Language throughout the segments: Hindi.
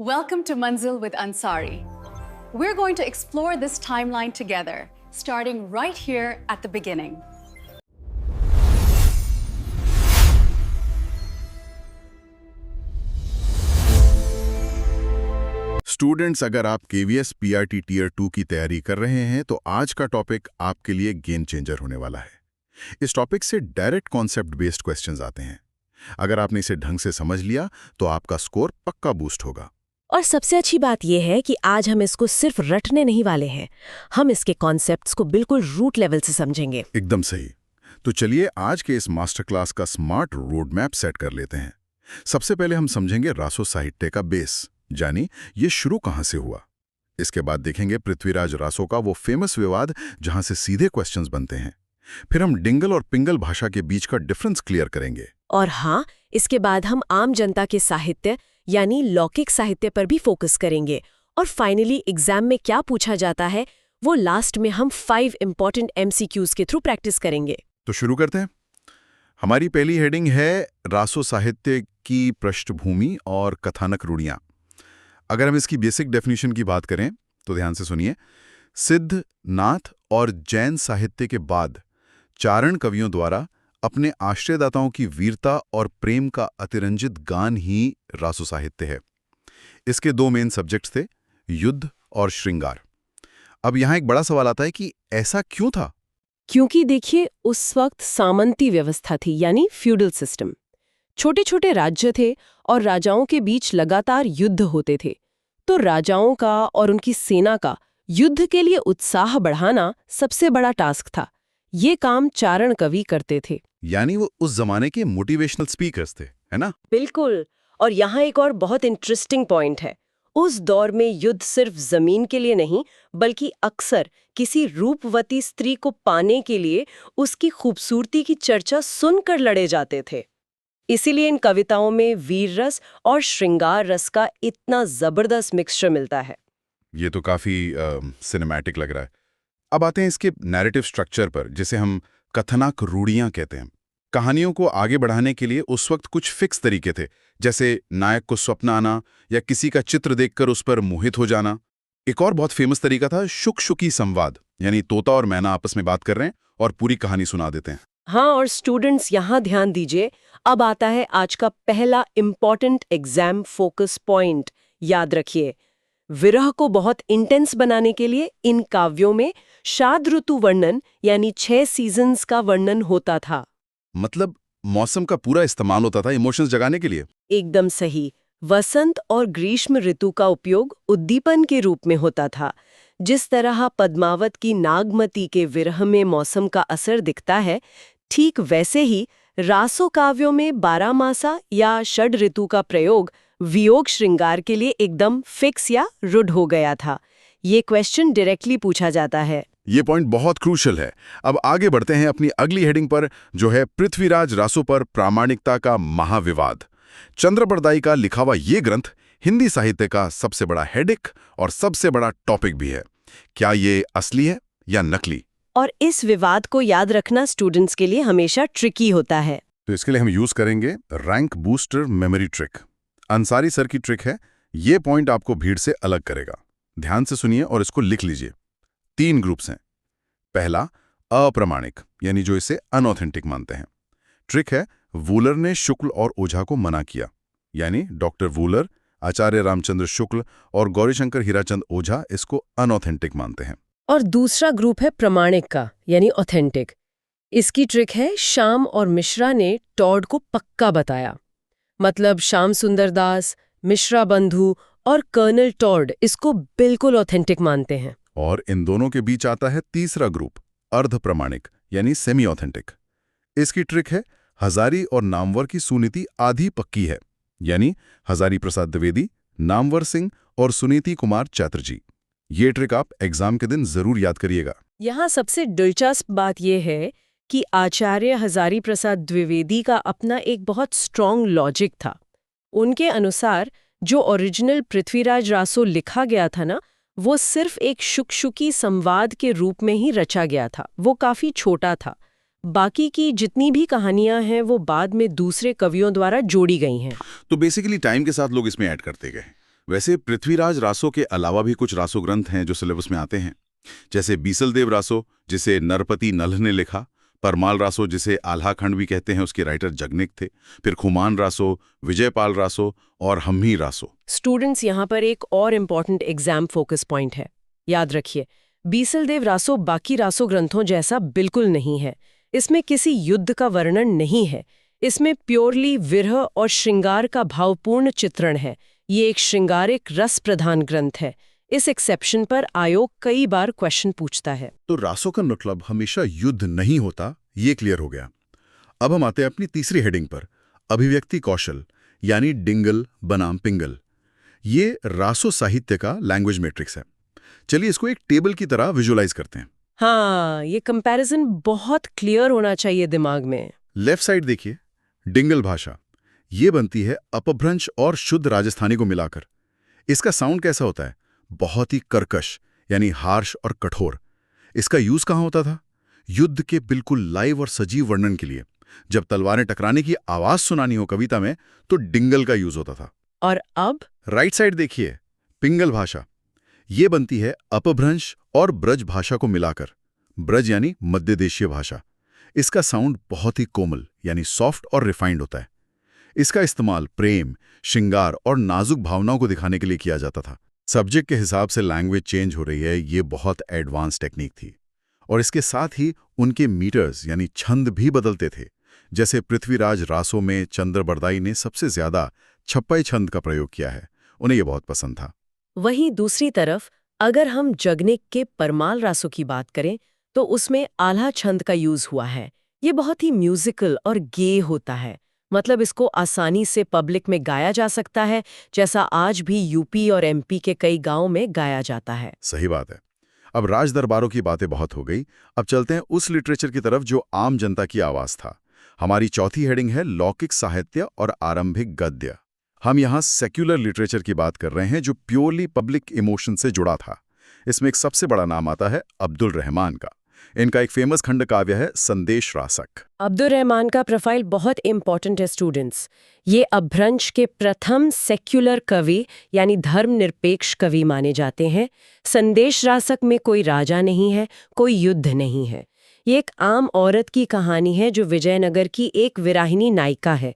Welcome to Manzil with Ansari. We're going to explore this timeline together, starting right here at the beginning. Students, अगर आप KVS PRT टीयर 2 की तैयारी कर रहे हैं तो आज का टॉपिक आपके लिए गेम चेंजर होने वाला है। इस टॉपिक से डायरेक्ट कॉन्सेप्ट बेस्ड क्वेश्चंस आते हैं। अगर आपने इसे ढंग से समझ लिया तो आपका स्कोर पक्का बूस्ट होगा। और सबसे अच्छी बात यह है कि आज हम इसको सिर्फ रटने नहीं वाले हैं, हम इसके कॉन्सेप्ट्स को बिल्कुल रूट लेवल से समझेंगे। एकदम सही। तो चलिए आज के इस मास्टर क्लास का स्मार्ट रोड मैप सेट कर लेते हैं। सबसे पहले हम समझेंगे रासो साहित्य का बेस, यानी ये शुरू कहां से हुआ। इसके बाद देखेंगे पृथ्वीराज रासो का वो फेमस विवाद जहां से सीधे क्वेश्चंस बनते हैं। फिर हम डिंगल और पिंगल भाषा के बीच का डिफरेंस क्लियर करेंगे। और हाँ, इसके बाद हम आम जनता के साहित्य यानी लौकिक साहित्य पर भी फोकस करेंगे। और फाइनली एग्जाम में क्या पूछा जाता है वो लास्ट में हम 5 इंपॉर्टेंट MCQs के थ्रू प्रैक्टिस करेंगे। तो शुरू करते हैं। हमारी पहली हेडिंग है रासो साहित्य की पृष्ठभूमि और कथानक रूढ़ियां। अगर हम इसकी बेसिक डेफिनेशन की बात करें तो ध्यान से सुनिए। सिद्ध, नाथ और जैन साहित्य के बाद चारण कवियों द्वारा अपने आश्रयदाताओं की वीरता और प्रेम का अतिरंजित गान ही रासो साहित्य है। इसके 2 मेन सब्जेक्ट्स थे, युद्ध और श्रृंगार। अब यहां एक बड़ा सवाल आता है कि ऐसा क्यों था? क्योंकि देखिए, उस वक्त सामंती व्यवस्था थी, यानी फ्यूडल सिस्टम। छोटे छोटे राज्य थे और राजाओं के बीच लगातार युद्ध होते थे। तो राजाओं का और उनकी सेना का युद्ध के लिए उत्साह बढ़ाना सबसे बड़ा टास्क था। ये काम चारण कवि करते थे। यानी वो उस जमाने के मोटिवेशनल स्पीकर्स थे, है ना? बिल्कुल। और यहाँ एक और बहुत इंटरेस्टिंग पॉइंट है। उस दौर में युद्ध सिर्फ जमीन के लिए नहीं, बल्कि अक्सर किसी रूपवती स्त्री को पाने के लिए उसकी खूबसूरती की चर्चा सुनकर लड़े जाते थे। इसीलिए इन कविताओं में वीर रस और श्रृंगार रस का इतना जबरदस्त मिक्सचर मिलता है। ये तो काफी सिनेमैटिक लग रहा है। अब आते हैं इसके नैरेटिव स्ट्रक्चर पर, जिसे हम कथानक रूढ़ियां कहते हैं। कहानियों को आगे बढ़ाने के लिए उस वक्त कुछ फिक्स तरीके थे, जैसे नायक को स्वप्न आना या किसी का चित्र देखकर उस पर मोहित हो जाना। एक और बहुत फेमस तरीका था शुक-शुकी संवाद, यानी तोता और मैना आपस में बात कर रहे हैं और पूरी कहानी सुना देते हैं। हाँ, और स्टूडेंट्स यहाँ ध्यान दीजिए, अब आता है आज का पहला इम्पॉर्टेंट एग्जाम फोकस पॉइंट। याद रखिए, विरह को बहुत इंटेंस बनाने के लिए इन काव्यों में शाद ऋतु वर्णन यानी 6 सीजन्स का वर्णन होता था। मतलब मौसम का पूरा इस्तेमाल होता था इमोशंस जगाने के लिए। एकदम सही। वसंत और ग्रीष्म ऋतु का उपयोग उद्दीपन के रूप में होता था। जिस तरह पद्मावत की नागमती के विरह में मौसम का असर दिखता है, ठीक वैसे ही रासो काव्यों में 12 मासा या षड ऋतु का प्रयोग वियोग श्रृंगार के लिए एकदम फिक्स या रूढ़ हो गया था। ये क्वेश्चन डायरेक्टली पूछा जाता है। ये पॉइंट बहुत क्रूशल है। अब आगे बढ़ते हैं अपनी अगली हेडिंग पर, जो है पृथ्वीराज रासो पर प्रामाणिकता का महाविवाद। चंद्रबरदाई का लिखा हुआ ये ग्रंथ हिंदी साहित्य का सबसे बड़ा हेडिक और सबसे बड़ा टॉपिक भी है। क्या ये असली है या नकली? और इस विवाद को याद रखना स्टूडेंट्स के लिए हमेशा ट्रिकी होता है। तो इसके लिए हम यूज करेंगे rank booster memory trick. Ansari sir की ट्रिक है, ये पॉइंट आपको भीड़ से अलग करेगा। ध्यान से सुनिए और इसको लिख लीजिए। 3 ग्रुप्स हैं। पहला, अप्रमाणिक, यानी जो इसे अनऑथेंटिक मानते हैं। ट्रिक है, वूलर ने शुक्ल और ओझा को मना किया, यानी डॉक्टर वूलर, आचार्य रामचंद्र शुक्ल और गौरीशंकर हीराचंद ओझा इसको अनऑथेंटिक मानते हैं। और दूसरा ग्रुप है प्रमाणिक का, यानी ऑथेंटिक। इसकी ट्रिक है, श्याम और मिश्रा ने टॉड को पक्का बताया। मतलब श्याम सुंदर दास, मिश्रा बंधु और कर्नल टॉड इसको बिल्कुल ऑथेंटिक मानते हैं। और इन दोनों के बीच आता है तीसरा ग्रुप, अर्ध प्रमाणिक, यानी सेमी ऑथेंटिक। इसकी ट्रिक है, हजारी और नामवर की सुनीति आधी पक्की है, यानी हजारी प्रसाद द्विवेदी, नामवर सिंह और सुनीति कुमार चैटर्जी। ये ट्रिक आप एग्जाम के दिन जरूर याद करिएगा। यहाँ सबसे दिलचस्प बात यह है कि आचार्य हजारी प्रसाद द्विवेदी का अपना एक बहुत स्ट्रॉन्ग लॉजिक था। उनके अनुसार जो ओरिजिनल पृथ्वीराज रासो लिखा गया था ना, वो सिर्फ एक शुक-शुकी संवाद के रूप में ही रचा गया था। वो काफी छोटा था। बाकी की जितनी भी कहानियां हैं वो बाद में दूसरे कवियों द्वारा जोड़ी गई हैं। तो बेसिकली टाइम के साथ लोग इसमें ऐड करते गए। वैसे पृथ्वीराज रासो के अलावा भी कुछ रासो ग्रंथ हैं जो सिलेबस में आते हैं, जैसे बीसलदेव रासो जिसे नरपति नल्ह ने लिखा, परमाल रासो जिसे आल्हाखंड भी कहते हैं, उसके राइटर जगनिक थे, फिर खुमान रासो, विजयपाल रासो और हम्ही रासो। स्टूडेंट्स, यहाँ पर एक और इम्पॉर्टेंट एग्जाम फोकस पॉइंट है। याद रखिए, बीसलदेव रासो बाकी रासो ग्रंथों जैसा बिल्कुल नहीं है। इसमें किसी युद्ध का वर्णन नहीं है। इसमें प्योरली विरह और श्रृंगार का भावपूर्ण चित्रण है। ये एक श्रृंगारिक रस प्रधान ग्रंथ है। इस एक्सेप्शन पर आयोग कई बार क्वेश्चन पूछता है। तो रासो का मतलब हमेशा युद्ध नहीं होता, ये क्लियर हो गया। अब हम आते हैं अपनी तीसरी हेडिंग पर, अभिव्यक्ति कौशल यानी डिंगल बनाम पिंगल। ये रासो साहित्य का लैंग्वेज मैट्रिक्स है। चलिए इसको एक टेबल की तरह विजुअलाइज करते हैं। हाँ, ये कंपैरिजन बहुत क्लियर होना चाहिए दिमाग में। लेफ्ट साइड देखिए, डिंगल भाषा ये बनती है अपभ्रंश और शुद्ध राजस्थानी को मिलाकर। इसका साउंड कैसा होता है? बहुत ही कर्कश, यानी हार्श और कठोर। इसका यूज कहाँ होता था? युद्ध के बिल्कुल लाइव और सजीव वर्णन के लिए। जब तलवारें टकराने की आवाज सुनानी हो कविता में तो डिंगल का यूज होता था। और अब राइट साइड देखिए, पिंगल भाषा ये बनती है अपभ्रंश और ब्रज भाषा को मिलाकर। ब्रज यानी मध्य देशीय भाषा। इसका साउंड बहुत ही कोमल यानी सॉफ्ट और रिफाइंड होता है। इसका इस्तेमाल प्रेम, श्रृंगार और नाजुक भावनाओं को दिखाने के लिए किया जाता था। सब्जेक्ट के हिसाब से लैंग्वेज चेंज हो रही है, ये बहुत एडवांस टेक्निक थी। और इसके साथ ही उनके मीटर्स यानी छंद भी बदलते थे। जैसे पृथ्वीराज रासो में चंद्र बरदाई ने सबसे ज्यादा छप्पई छंद का प्रयोग किया है, उन्हें यह बहुत पसंद था। वहीं दूसरी तरफ अगर हम जगनिक के परमाल रासो की बात करें तो उसमें आल्हा छंद का यूज हुआ है। ये बहुत ही म्यूजिकल और गे होता है। मतलब इसको आसानी से पब्लिक में गाया जा सकता है, जैसा आज भी यूपी और एमपी के कई गांवों में गाया जाता है। सही बात है। अब राज दरबारों की बातें बहुत हो गई, अब चलते हैं उस लिटरेचर की तरफ जो आम जनता की आवाज था। हमारी चौथी हेडिंग है लौकिक साहित्य और आरंभिक गद्य। हम यहाँ सेक्युलर लिटरेचर की बात कर रहे हैं जो प्योरली पब्लिक इमोशन से जुड़ा था। इसमें एक सबसे बड़ा नाम आता है अब्दुल रहमान का। इनका एक फेमस खंड काव्य है संदेश रासक। अब्दुल रहमान का प्रोफाइल बहुत इंपॉर्टेंट है स्टूडेंट्स। ये अपभ्रंश के प्रथम सेक्युलर कवि यानी धर्मनिरपेक्ष कवि माने जाते हैं। संदेश रासक में कोई राजा नहीं है, कोई युद्ध नहीं है। ये एक आम औरत की कहानी है जो विजयनगर की एक विराहिनी नायिका है।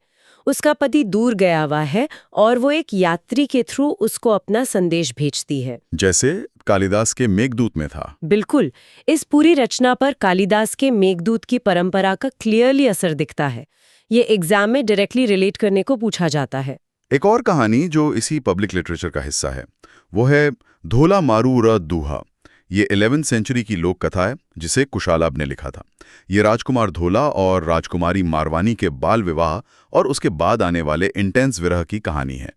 उसका पति दूर गया हुआ है और वो एक यात्री के थ्रू उसको अपना संदेश भेजती है, जैसे कालिदास के मेघदूत में था। बिल्कुल। इस पूरी रचना पर कालिदास के मेघदूत की परंपरा का क्लियरली असर दिखता है। ये एग्जाम में डायरेक्टली रिलेट करने को पूछा जाता है। एक और कहानी जो इसी पब्लिक लिटरेचर का हिस्सा है वो है धोला मारू र दूहा। ये 11वीं सेंचुरी की लोक कथा है जिसे कुशालाब ने लिखा था। ये राजकुमार धोला और राजकुमारी मारवानी के बाल विवाह और उसके बाद आने वाले इंटेंस विरह की कहानी है।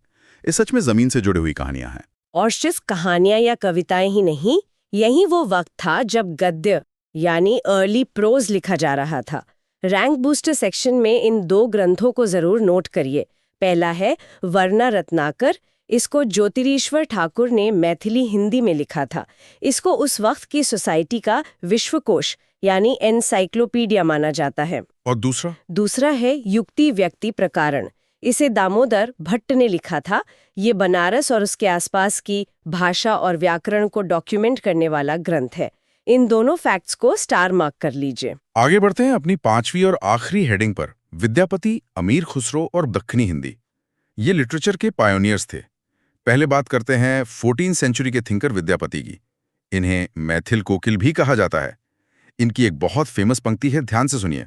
ये सच में जमीन से जुड़ी हुई कहानियां हैं। और सिर्फ कहानियां या कविताएं ही नहीं, यही वो वक्त था जब गद्य यानी अर्ली प्रोज लिखा जा रहा था। रैंक बूस्टर सेक्शन में इन दो ग्रंथों को जरूर नोट करिए। पहला है वर्णा रत्नाकर। इसको ज्योतिरीश्वर ठाकुर ने मैथिली हिंदी में लिखा था। इसको उस वक्त की सोसाइटी का विश्वकोश यानी एनसाइक्लोपीडिया माना जाता है। और दूसरा है युक्ति व्यक्ति प्रकारण। इसे दामोदर भट्ट ने लिखा था। ये बनारस और उसके आसपास की भाषा और व्याकरण को डॉक्यूमेंट करने वाला ग्रंथ है। इन दोनों फैक्ट्स को स्टार मार्क कर लीजिए। आगे बढ़ते हैं अपनी पांचवी और आखिरी हेडिंग पर, विद्यापति, अमीर खुसरो और दक्खनी हिंदी। ये लिटरेचर के पायोनियर्स थे। पहले बात करते हैं 14वीं सेंचुरी के थिंकर विद्यापति की। इन्हें मैथिल कोकिल भी कहा जाता है। इनकी एक बहुत फेमस पंक्ति है, ध्यान से सुनिए।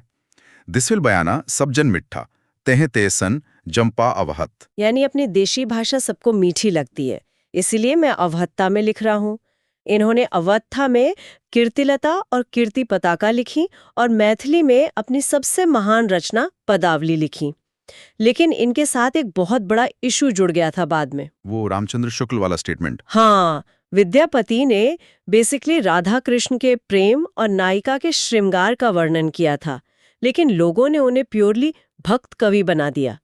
दिसविल बयाना सब जन मिठा, तेह ते सन जंपा अवहत। यानी अपनी देशी भाषा सबको मीठी लगती है, इसलिए मैं अवहत्ता में लिख रहा हूँ। इन्होंने अवत्था में कीर्तिलता और कीर्ति पताका लिखी और मैथिली में अपनी सबसे महान रचना पदावली लिखी। लेकिन इनके साथ एक बहुत बड़ा इशू जुड़ गया था बाद में, वो रामचंद्र शुक्ल वाला स्टेटमेंट। हाँ, विद्यापति ने बेसिकली राधा कृष्ण के प्रेम और नायिका के श्रृंगार का वर्णन किया था, लेकिन लोगों ने उन्हें प्योरली भक्त कवि बना दिया।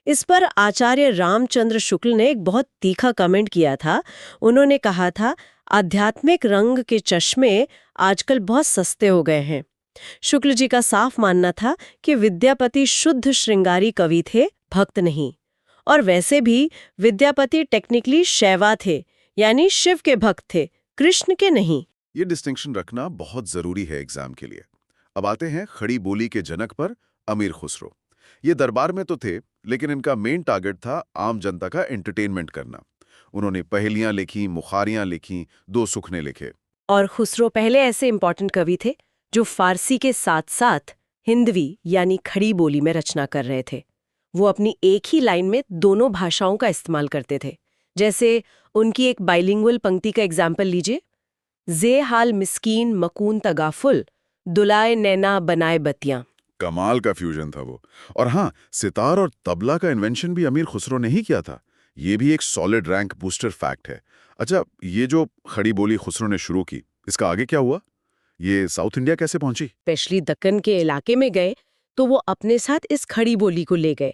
इस पर आचार्य रामचंद्र शुक्ल ने एक बहुत तीखा कमेंट किया था। उन्होंने कहा था, आध्यात्मिक रंग के चश्मे आजकल बहुत सस्ते हो गए हैं। शुक्ल जी का साफ मानना था कि विद्यापति शुद्ध श्रृंगारी कवि थे, भक्त नहीं। और वैसे भी विद्यापति टेक्निकली शैवा थे, यानी शिव के भक्त थे, कृष्ण के नहीं। ये डिस्टिंक्शन रखना बहुत जरूरी है एग्जाम के लिए। अब आते हैं खड़ी बोली के जनक पर, अमीर खुसरो। ये दरबार में तो थे, लेकिन इनका मेन टारगेट था आम जनता का एंटरटेनमेंट करना। उन्होंने पहेलियां लिखी, मुखारियां लिखी, दो सुखने लिखे। और खुसरो पहले ऐसे इंपॉर्टेंट कवि थे जो फारसी के साथ साथ हिंदवी यानी खड़ी बोली में रचना कर रहे थे। वो अपनी एक ही लाइन में दोनों भाषाओं का इस्तेमाल करते थे। जैसे उनकी एक बाइलिंगुअल पंक्ति का एग्जाम्पल लीजिए, जे हाल मिस्कीन मकून तगाफुल, दुलाए नैना बनाए बतियां। कमाल का फ्यूजन था वो। और हाँ, सितार और तबला का इन्वेंशन भी अमीर खुसरो ने ही किया था। ये भी एक सॉलिड रैंक बूस्टर फैक्ट है। अच्छा, ये जो खड़ी बोली खुसरो ने शुरू की, इसका आगे क्या हुआ? ये साउथ इंडिया कैसे पहुंची? स्पेशली दक्कन के इलाके में गए तो वो अपने साथ इस खड़ी बोली को ले गए।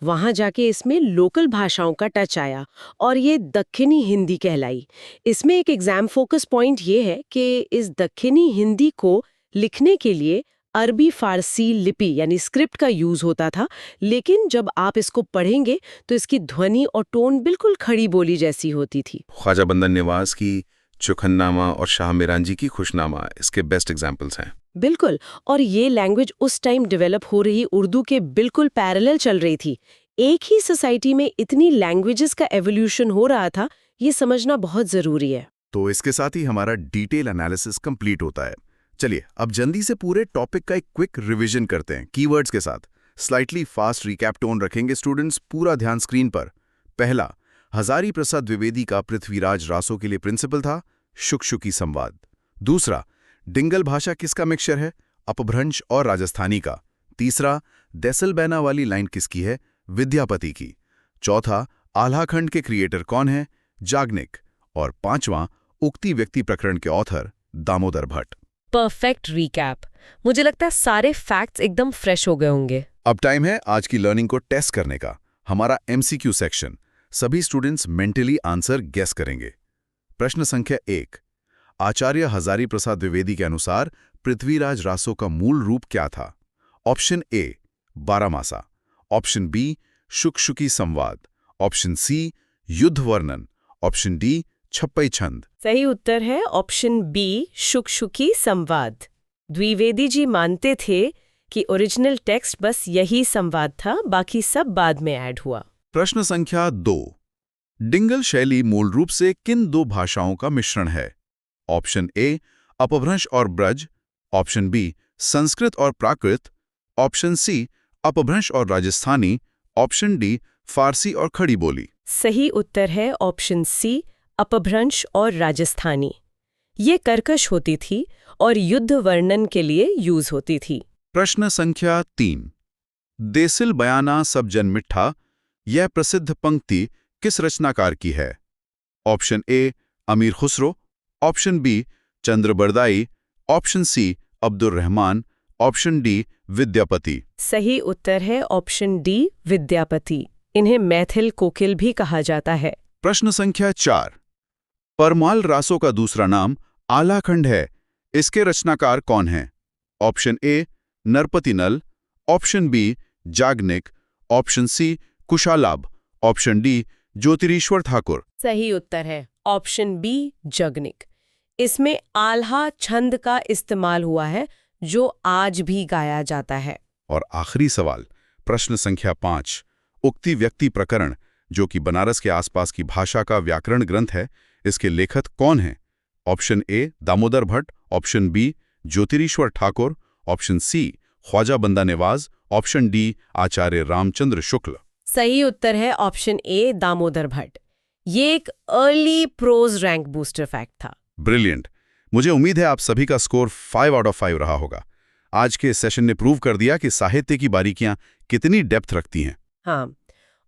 वहां जाके इसमें लोकल भाषाओं का टच आया और ये दक्खनी हिंदी कहलाई। इसमें एक एग्जाम फोकस पॉइंट ये है कि इस दक्खनी हिंदी को लिखने के लिए अरबी फारसी लिपि यानी स्क्रिप्ट का यूज होता था, लेकिन जब आप इसको पढ़ेंगे तो इसकी ध्वनि और टोन बिल्कुल खड़ी बोली जैसी होती थी। ख्वाजा बंदन नवाज की चुखन्नामा और शाह मीरांजी की खुशनामा इसके बेस्ट एग्जाम्पल्स हैं। बिल्कुल, और ये लैंग्वेज उस टाइम डेवलप हो रही उर्दू के बिल्कुल पैरेलल चल रही थी। एक ही सोसाइटी में इतनी लैंग्वेजेस का एवोल्यूशन हो रहा था, ये समझना बहुत जरूरी है। तो इसके साथ ही हमारा डिटेल एनालिसिस कंप्लीट होता है। चलिए अब जल्दी से पूरे टॉपिक का एक क्विक रिवीजन करते हैं कीवर्ड्स के साथ। स्लाइटली फास्ट रिकैप टोन रखेंगे स्टूडेंट्स, पूरा ध्यान स्क्रीन पर। पहला, हजारी प्रसाद द्विवेदी का पृथ्वीराज रासो के लिए प्रिंसिपल था शुक-शुकी संवाद। दूसरा, डिंगल भाषा किसका मिक्सचर है? अपभ्रंश और राजस्थानी का। तीसरा, देसल बैना वाली लाइन किसकी है? विद्यापति की। चौथा, आल्हाखंड के क्रिएटर कौन है? जागनिक। और पांचवां, उक्ति व्यक्ति प्रकरण के author Damodar Bhatt. Perfect recap. मुझे लगता है सारे फैक्ट्स एकदम फ्रेश हो गए होंगे। अब टाइम है आज की लर्निंग को टेस्ट करने का। हमारा एमसीक्यू सेक्शन। सभी स्टूडेंट्स मेंटली आंसर गेस करेंगे। प्रश्न संख्या 1, आचार्य हजारी प्रसाद द्विवेदी के अनुसार पृथ्वीराज रासो का मूल रूप क्या था? ऑप्शन ए, बारामासा। ऑप्शन बी, शुक-शुकी संवाद। ऑप्शन सी, युद्ध वर्णन। ऑप्शन डी, छप्पई छंद। सही उत्तर है ऑप्शन बी, शुक-शुकी संवाद। द्विवेदी जी मानते थे कि ओरिजिनल टेक्स्ट बस यही संवाद था, बाकी सब बाद में ऐड हुआ। प्रश्न संख्या 2, डिंगल शैली मूल रूप से किन दो भाषाओं का मिश्रण है? ऑप्शन ए, अपभ्रंश और ब्रज। ऑप्शन बी, संस्कृत और प्राकृत। ऑप्शन सी, अपभ्रंश और राजस्थानी। ऑप्शन डी, फारसी और खड़ी बोली। सही उत्तर है ऑप्शन सी, अपभ्रंश और राजस्थानी। ये कर्कश होती थी और युद्ध वर्णन के लिए यूज होती थी। प्रश्न संख्या 3, देसिल बयाना सब जन मिठा, यह प्रसिद्ध पंक्ति किस रचनाकार की है? Option A, Amir Khusro. Option B, Chand Bardai. Option C, Abdul Rahman. Option D, Vidyapati. सही उत्तर है ऑप्शन डी, विद्यापति। इन्हें मैथिल कोकिल भी कहा जाता है। प्रश्न संख्या 4, परमाल रासो का दूसरा नाम आल्हाखंड है, इसके रचनाकार कौन हैं? Option A, Narpati Nal. Option B, Jagnik. Option C, Kushalabh. Option D, Jyotirishwar Thakur. सही उत्तर है ऑप्शन बी, जगनिक। इसमें आल्हा छंद का इस्तेमाल हुआ है जो आज भी गाया जाता है। और आखिरी सवाल, प्रश्न संख्या 5, उक्ति व्यक्ति प्रकरण, जो कि बनारस के आसपास की भाषा का व्याकरण ग्रंथ है, इसके लेखक कौन हैं? Option A, Damodar Bhatt. Option B, Jyotirishwar Thakur. Option C, Khwaja Banda Nawaz. Option D, Acharya Ramchandra Shukla. सही उत्तर है ऑप्शन ए, दामोदर भट्ट। ये एक early prose rank booster fact था। ब्रिलियंट। मुझे उम्मीद है आप सभी का स्कोर 5 आउट ऑफ 5 रहा होगा। आज के सेशन ने प्रूव कर दिया कि साहित्य की बारीकियां कितनी डेप्थ रखती हैं। हाँ,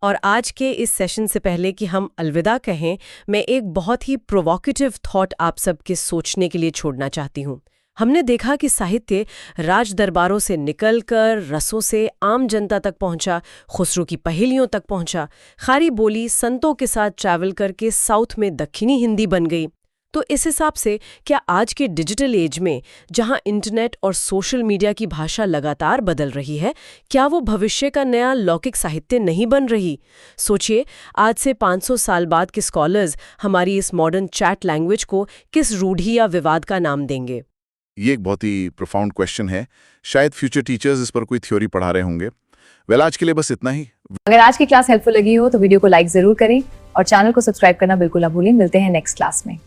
और आज के इस सेशन से पहले कि हम अलविदा कहें, मैं एक बहुत ही प्रोवोकेटिव थॉट आप सबके सोचने के लिए छोड़ना चाहती हूँ। हमने देखा कि साहित्य राज दरबारों से निकलकर रसों से आम जनता तक पहुंचा, खुसरो की पहेलियों तक पहुंचा, खारी बोली संतों के साथ ट्रैवल करके साउथ में दक्षिणी हिंदी बन गई। तो इस हिसाब से क्या आज के डिजिटल एज में, जहां इंटरनेट और सोशल मीडिया की भाषा लगातार बदल रही है, क्या वो भविष्य का नया लौकिक साहित्य नहीं बन रही? सोचिए, आज से 500 साल बाद के स्कॉलर्स हमारी इस मॉडर्न चैट लैंग्वेज को किस रूढ़ि या विवाद का नाम देंगे? ये एक बहुत ही प्रोफाउंड क्वेश्चन है। शायद फ्यूचर टीचर्स इस पर कोई थ्योरी पढ़ा रहे होंगे। वेल, आज के लिए बस इतना ही। अगर आज की क्लास हेल्पफुल लगी हो तो वीडियो को लाइक जरूर करें और चैनल को सब्सक्राइब करना बिल्कुल ना भूलें। मिलते हैं नेक्स्ट क्लास में।